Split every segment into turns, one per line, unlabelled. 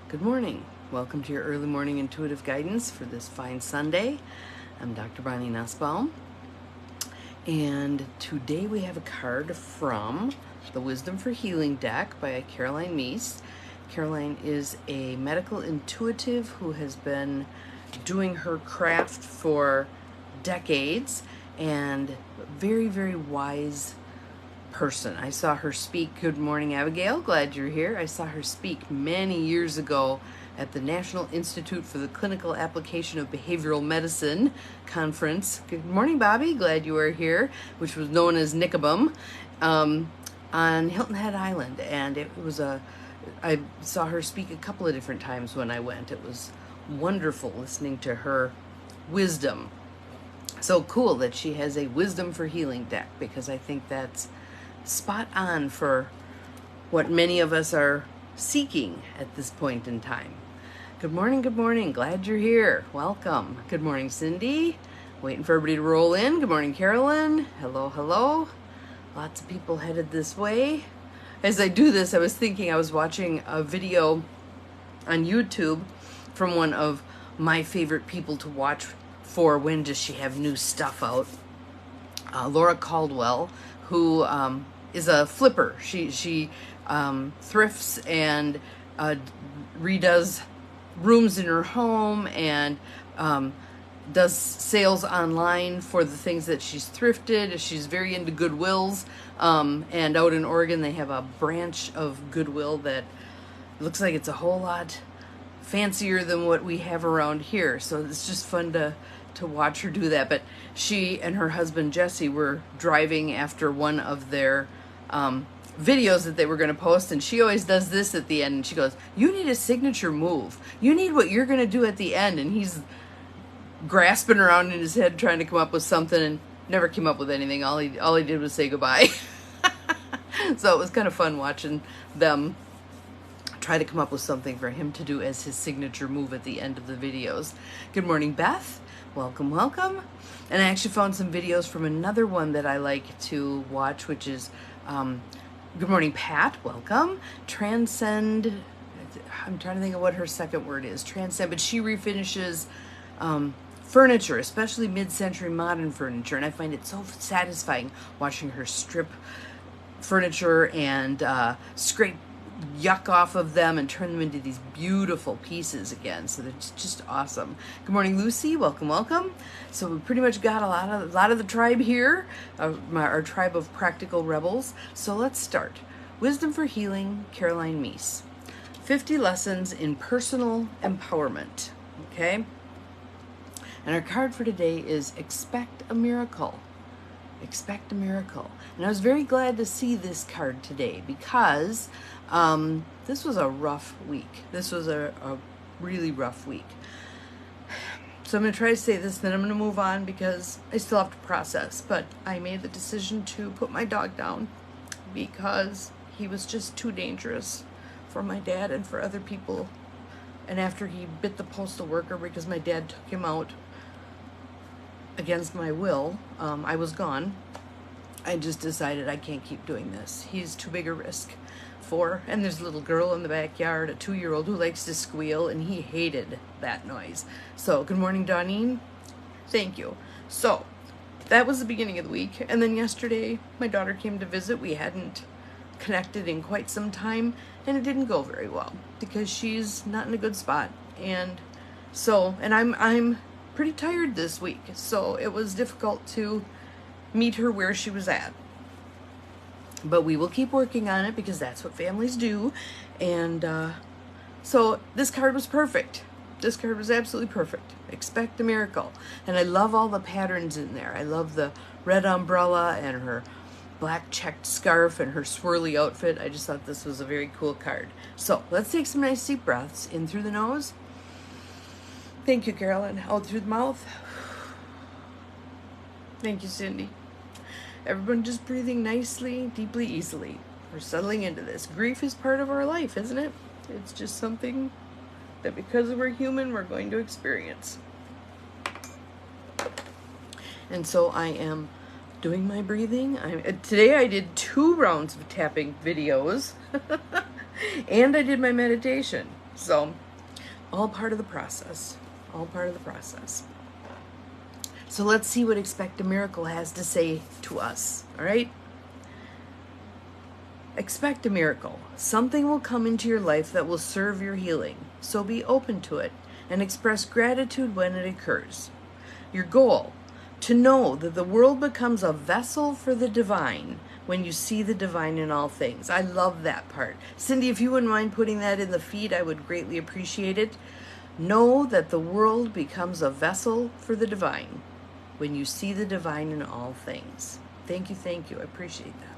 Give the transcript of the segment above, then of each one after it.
Good morning. Welcome to your early morning intuitive guidance for this fine Sunday. I'm Dr. Bonnie Nussbaum, and today we have a card from the Wisdom for Healing deck by Caroline Myss. Caroline is a medical intuitive who has been doing her craft for decades and very, very wise person. I saw her speak. Good morning, Abigail. Glad you're here. I saw her speak many years ago at the National Institute for the Clinical Application of Behavioral Medicine conference. Good morning, Bobby. Glad you are here, which was known as Nickabum, on Hilton Head Island. And I saw her speak a couple of different times when I went. It was wonderful listening to her wisdom. So cool that she has a Wisdom for Healing deck, because I think that's spot on for what many of us are seeking at this point in time. Good morning, good morning. Glad you're here. Welcome. Good morning, Cindy. Waiting for everybody to roll in. Good morning, Carolyn. Hello, hello. Lots of people headed this way. As I do this, I was thinking I was watching a video on YouTube from one of my favorite people to watch for when does she have new stuff out. Laura Caldwell, who is a flipper. She thrifts and redoes rooms in her home and does sales online for the things that she's thrifted. She's very into Goodwills, and out in Oregon they have a branch of Goodwill that looks like it's a whole lot fancier than what we have around here. So it's just fun to watch her do that. But she and her husband Jesse were driving after one of their videos that they were going to post, and she always does this at the end, and she goes, "You need a signature move. You need what you're going to do at the end." And he's grasping around in his head trying to come up with something, and never came up with anything. All he did was say goodbye. So it was kind of fun watching them try to come up with something for him to do as his signature move at the end of the videos. Good morning, Beth. Welcome, welcome. And I actually found some videos from another one that I like to watch, which is good morning, Pat. Welcome. Transcend. I'm trying to think of what her second word is. Transcend, but she refinishes furniture, especially mid-century modern furniture, and I find it so satisfying watching her strip furniture and scrape yuck off of them and turn them into these beautiful pieces again. So they're just awesome. Good morning, Lucy. Welcome, welcome. So we pretty much got a lot of the tribe here, our tribe of practical rebels. So let's start. Wisdom for Healing, Caroline Myss. 50 lessons in personal empowerment. Okay. And our card for today is Expect a Miracle. Expect a miracle. And I was very glad to see this card today, because this was a rough week. This was a really rough week. So I'm going to try to say this, then I'm going to move on because I still have to process. But I made the decision to put my dog down because he was just too dangerous for my dad and for other people. And after he bit the postal worker because my dad took him out against my will, I was gone. I just decided I can't keep doing this. He's too big a risk for, and there's a little girl in the backyard, a 2-year-old who likes to squeal, and he hated that noise. So, good morning, Donine. Thank you. So, that was the beginning of the week, and then yesterday, my daughter came to visit. We hadn't connected in quite some time, and it didn't go very well, because she's not in a good spot. And so, and I'm pretty tired this week, so it was difficult to meet her where she was at. But we will keep working on it, because that's what families do. And so this card was perfect. This card was absolutely perfect. Expect a miracle. And I love all the patterns in there. I love the red umbrella and her black checked scarf and her swirly outfit. I just thought this was a very cool card. So let's take some nice deep breaths in through the nose. Thank you, Carolyn. Out through the mouth. Thank you, Cindy. Everyone just breathing nicely, deeply, easily. We're settling into this. Grief is part of our life, isn't it? It's just something that because we're human, we're going to experience. And so I am doing my breathing. Today I did 2 rounds of tapping videos and I did my meditation. So, all part of the process. All part of the process. So let's see what Expect a Miracle has to say to us, all right? Expect a miracle. Something will come into your life that will serve your healing. So be open to it and express gratitude when it occurs. Your goal, to know that the world becomes a vessel for the divine when you see the divine in all things. I love that part. Cindy, if you wouldn't mind putting that in the feed, I would greatly appreciate it. Know that the world becomes a vessel for the divine when you see the divine in all things. Thank you, I appreciate that.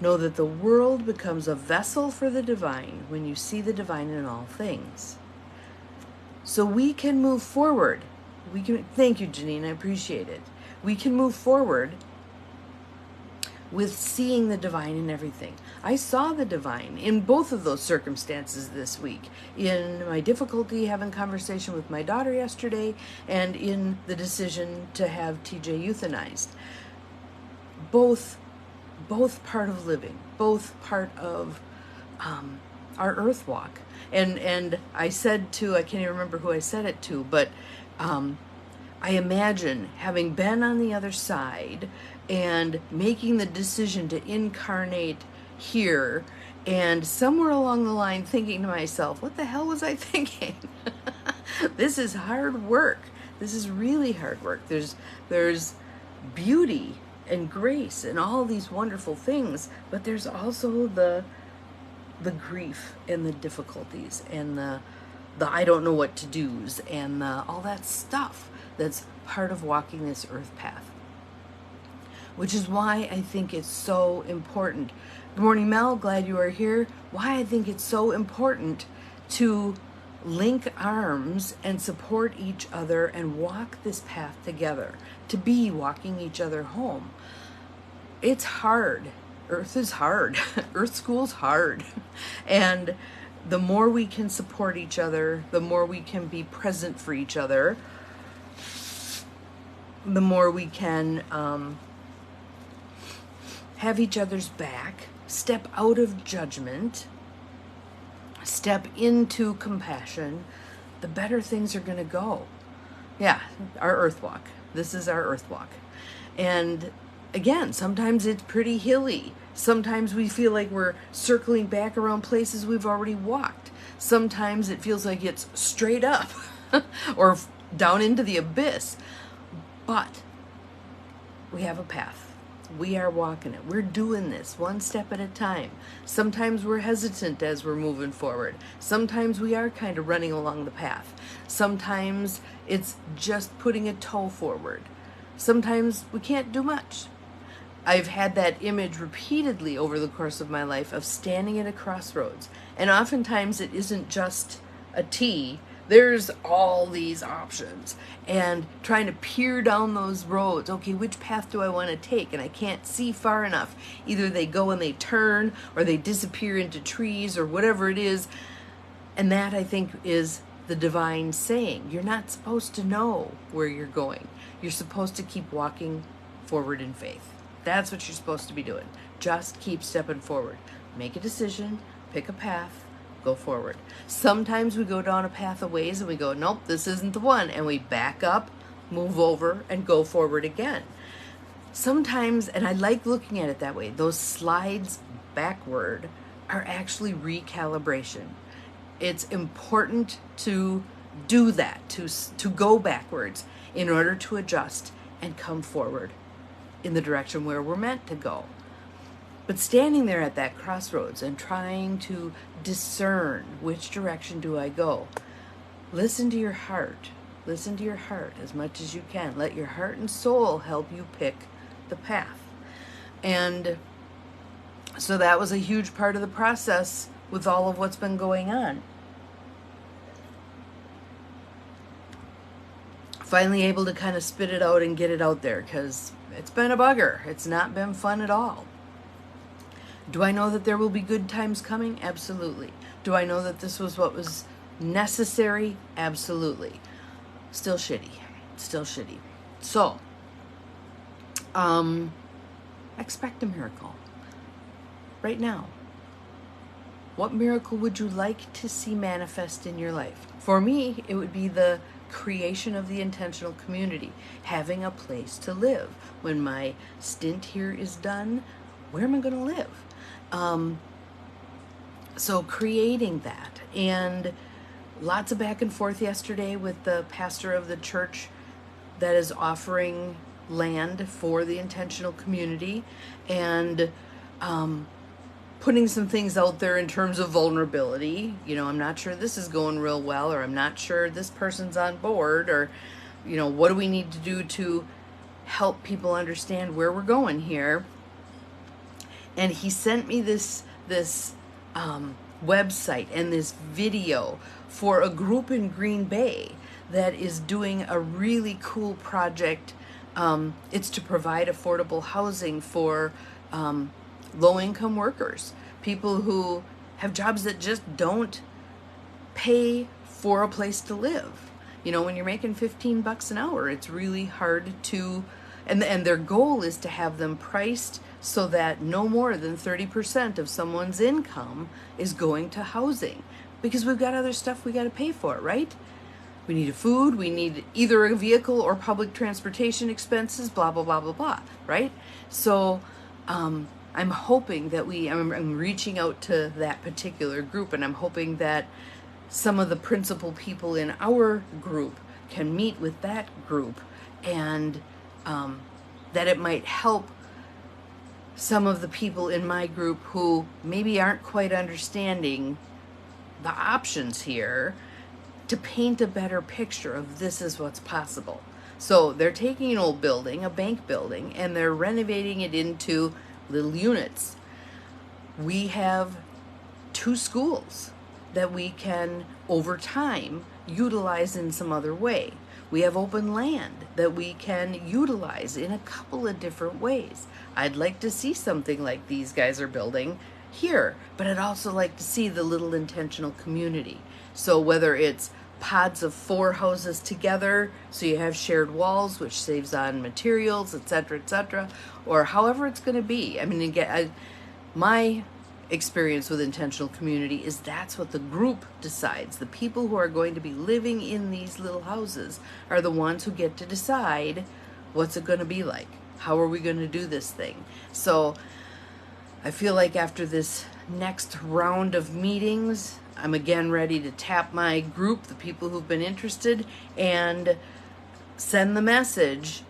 Know that the world becomes a vessel for the divine when you see the divine in all things. So we can move forward. Thank you, Janine, I appreciate it. We can move forward with seeing the divine in everything. I saw the divine in both of those circumstances this week. In my difficulty having conversation with my daughter yesterday, and in the decision to have TJ euthanized. Both part of living, both part of our earth walk. And I said to, I can't even remember who I said it to, but I imagine having been on the other side and making the decision to incarnate here, and somewhere along the line thinking to myself, what the hell was I thinking? This is hard work. This is really hard work. There's beauty and grace and all these wonderful things, but there's also the grief and the difficulties and the I don't know what to do's and all that stuff that's part of walking this earth path. Which is why I think it's so important. Good morning, Mel. Glad you are here. Why I think it's so important to link arms and support each other and walk this path together, to be walking each other home. It's hard. Earth is hard. Earth school's hard. And the more we can support each other, the more we can be present for each other, the more we can have each other's back, step out of judgment, step into compassion, the better things are going to go. Yeah, our earth walk. This is our earth walk. And again, sometimes it's pretty hilly. Sometimes we feel like we're circling back around places we've already walked. Sometimes it feels like it's straight up or down into the abyss. But we have a path. We are walking it. We're doing this one step at a time. Sometimes we're hesitant as we're moving forward. Sometimes we are kind of running along the path. Sometimes it's just putting a toe forward. Sometimes we can't do much. I've had that image repeatedly over the course of my life of standing at a crossroads. And oftentimes it isn't just a T. There's all these options. And trying to peer down those roads. Okay, which path do I want to take? And I can't see far enough. Either they go and they turn, or they disappear into trees, or whatever it is. And that, I think, is the divine saying. You're not supposed to know where you're going. You're supposed to keep walking forward in faith. That's what you're supposed to be doing. Just keep stepping forward. Make a decision, pick a path, go forward. Sometimes we go down a path of ways and we go, nope, this isn't the one. And we back up, move over, and go forward again. Sometimes, and I like looking at it that way, those slides backward are actually recalibration. It's important to do that, to go backwards in order to adjust and come forward in the direction where we're meant to go. But standing there at that crossroads and trying to discern which direction do I go, listen to your heart. Listen to your heart as much as you can. Let your heart and soul help you pick the path. And so that was a huge part of the process with all of what's been going on. Finally able to kind of spit it out and get it out there, because it's been a bugger. It's not been fun at all. Do I know that there will be good times coming? Absolutely. Do I know that this was what was necessary? Absolutely. Still shitty. Still shitty. So, expect a miracle. Right now. What miracle would you like to see manifest in your life? For me, it would be the creation of the intentional community, having a place to live. When my stint here is done, where am I going to live? So creating that, and lots of back and forth yesterday with the pastor of the church that is offering land for the intentional community, and putting some things out there in terms of vulnerability. You know, I'm not sure this is going real well, or I'm not sure this person's on board, or, you know, what do we need to do to help people understand where we're going here. And he sent me this website and this video for a group in Green Bay that is doing a really cool project. It's to provide affordable housing for low-income workers, people who have jobs that just don't pay for a place to live. You know, when you're making $15 an hour, it's really hard to, and their goal is to have them priced so that no more than 30% of someone's income is going to housing, because we've got other stuff we got to pay for, right? We need food, we need either a vehicle or public transportation expenses, blah, blah, blah, blah, blah, right? So I'm hoping that I'm reaching out to that particular group, and I'm hoping that some of the principal people in our group can meet with that group, and that it might help some of the people in my group who maybe aren't quite understanding the options here, to paint a better picture of this is what's possible. So they're taking an old building, a bank building, and they're renovating it into little units. We have 2 schools that we can, over time, utilize in some other way. We have open land that we can utilize in a couple of different ways. I'd like to see something like these guys are building here, but I'd also like to see the little intentional community. So whether it's pods of 4 houses together, so you have shared walls, which saves on materials, etc., or however it's going to be. I mean, again, my experience with intentional community is that's what the group decides. The people who are going to be living in these little houses are the ones who get to decide what's it going to be like. How are we going to do this thing? So I feel like after this next round of meetings, I'm again ready to tap my group, the people who've been interested, and send the message,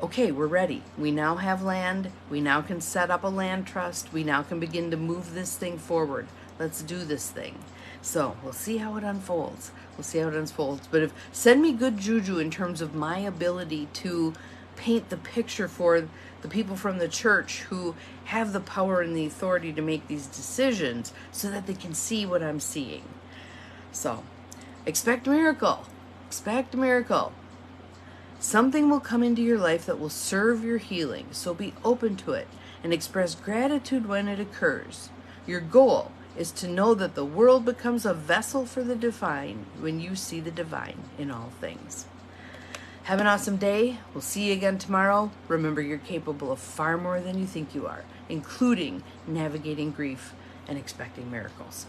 okay, we're ready. We now have land. We now can set up a land trust. We now can begin to move this thing forward. Let's do this thing. So we'll see how it unfolds. But send me good juju in terms of my ability to paint the picture for the people from the church who have the power and the authority to make these decisions, so that they can see what I'm seeing. So expect a miracle. Expect a miracle. Something will come into your life that will serve your healing, so be open to it and express gratitude when it occurs. Your goal is to know that the world becomes a vessel for the divine when you see the divine in all things. Have an awesome day. We'll see you again tomorrow. Remember, you're capable of far more than you think you are, including navigating grief and expecting miracles.